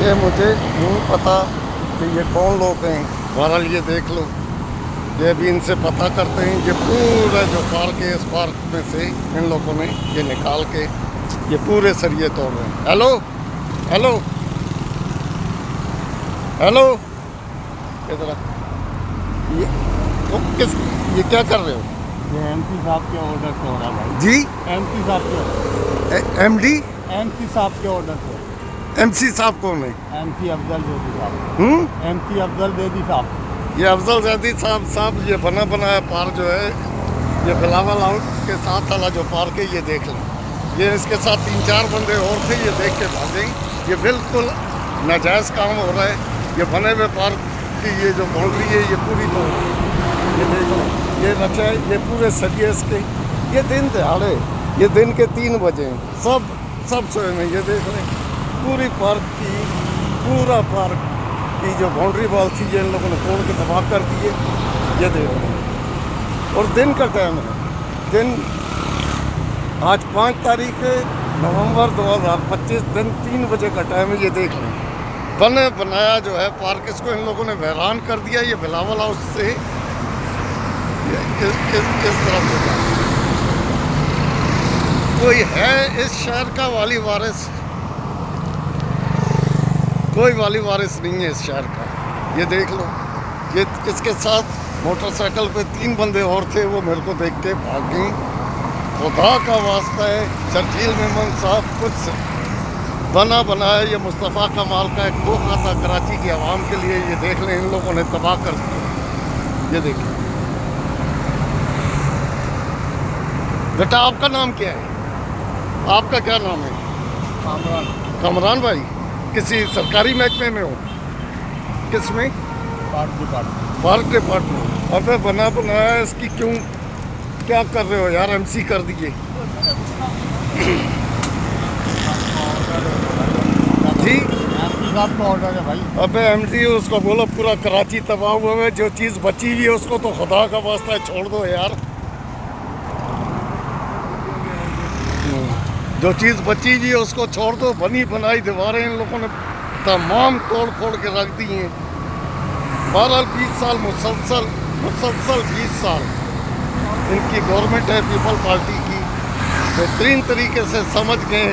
ये मुझे नहीं पता कि ये कौन लोग हैं। बहरहाल ये देख लो, ये भी इनसे पता करते हैं। ये पूरा जो पार्क है, इस पार्क में से इन लोगों ने ये निकाल के ये पूरे सरिये तोड़ रहे हैं। हेलो हेलो हेलो, इधर ये तो ये क्या कर रहे हो? ये एमसी साहब के ऑर्डर से हो रहा है भाई जी। एमसी साहब के एमडी एमसी साहब के ऑर्डर से। एमसी साहब कौन है? एमसी अफजल जैदी साहब। एमसी अफजल जैदी साहब। ये अफजल जैदी साहब ये बना बनाया पार्क जो है, ये बिलावल आउट के साथ वाला जो पार्क है, ये देख लें। ये इसके साथ 3-4 बंदे और थे, ये देख के भागे। ये बिल्कुल नाजायज़ काम हो रहा है। ये बने हुए पार्क की ये जो बाउंड्री है, ये पूरी तो ये देख लो, ये रचा है, ये पूरे सरिये इसके। ये दिन दहाड़े, ये दिन के 3 बजे सब सोए में। ये देख लें पूरी पार्क की, पूरा पार्क की जो बाउंड्री वॉल थी, ये इन लोगों ने तोड़ के तबाह कर दिए। ये देख लें, और दिन का टाइम है। दिन आज 5 तारीख नवंबर 2025, दिन 3 बजे का टाइम है। ये देख लें, बने बनाया जो है पार्क, इसको इन लोगों ने वीरान कर दिया। ये बिलावल हाउस से इस तरफ होगा। कोई है इस शहर का वाली वारिस? कोई वाली वारिस नहीं है इस शहर का। ये देख लो, ये इसके साथ मोटरसाइकिल पे 3 बंदे और थे, वो मेरे को देख के भाग गए। खुदा का वास्ता है, शर्जील मेमन साहब कुछ बना बनाया ये मुस्तफ़ा कमाल का एक धोखा था कराची की आवाम के लिए। ये देख लें, इन लोगों ने तबाह कर दिया। ये देखिए बेटा, आपका नाम क्या है? आपका क्या नाम है? कामरान। कमरान भाई, किसी सरकारी महकमे में हो? किस में? Park department. Park department. अबे बना बनाया इसकी क्यों, क्या कर रहे हो यार? एमसी कर दिए जी। एमसी साहब का ऑर्डर है भाई। अबे एमसी उसको बोलो पूरा कराची तबाह हुआ है। जो चीज़ बची हुई है उसको तो खुदा का वास्ता है छोड़ दो यार। जो चीज़ बची हुई है उसको छोड़ दो। बनी बनाई दीवारें इन लोगों ने तमाम तोड़ फोड़ के रख दी हैं। 12-20 साल मुसलसल 20 साल इनकी गवर्नमेंट है, पीपल पार्टी की। बेहतरीन तरीके से समझ गए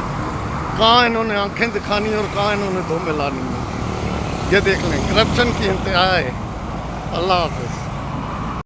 कहाँ इन्होंने आंखें दिखानी और कहाँ इन्होंने धो मिलानी है। ये देख लें, करप्शन की इंतहा है। अल्लाह हाफ़िज़।